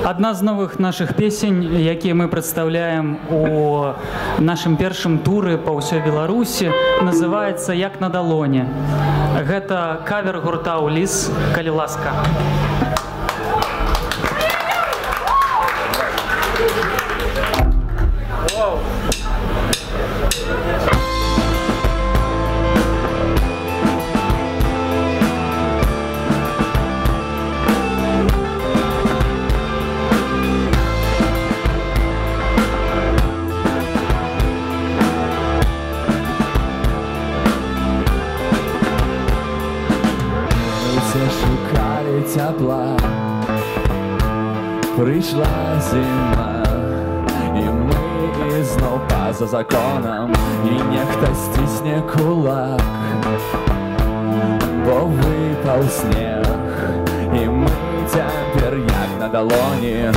Одна з новых наших песень, якія мы прадстаўляем у нашым першым туры па ўсёй Беларусі, называецца «Як на далоне». Гэта кавер гурта «Улис», калі ласка. Шукали тепла, прийшла зима, і ми знов поза законом, і нехто стисне кулак, бо випав сніг, і ми тепер як на долоні.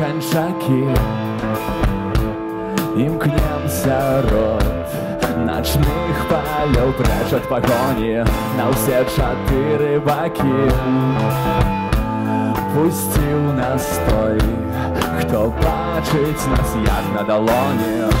Ганчаки, імкнемся рот ночных полёў прэч ад пагоні на ўсе 4 бакі. Пусціў нас той, хто бачыць нас як на далоні.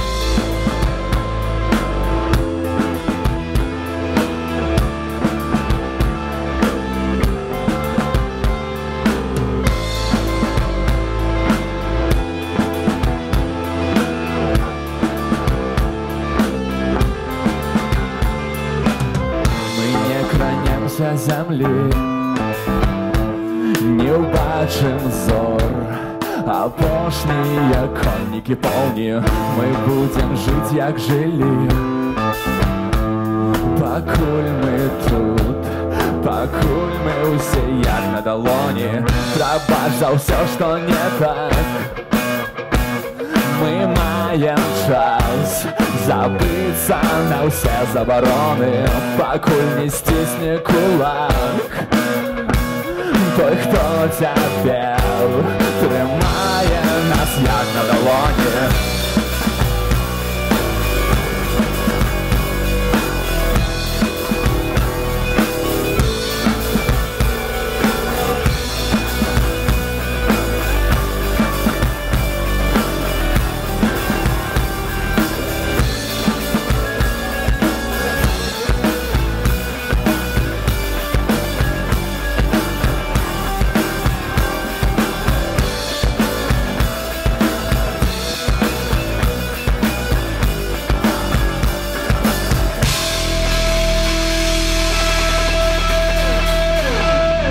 Землі не ўбачым зор, апошнія коннікі поўні, мы будзем жыць як жылі. Пакуль мы тут, пакуль мы ўсе як на далоні, прабач за ўсё, што не так. Мы маем час забыцца на ўсе забароны, пакуль не сцісне кулак той, хто цяпер трымае нас як на далоні.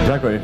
Дякую.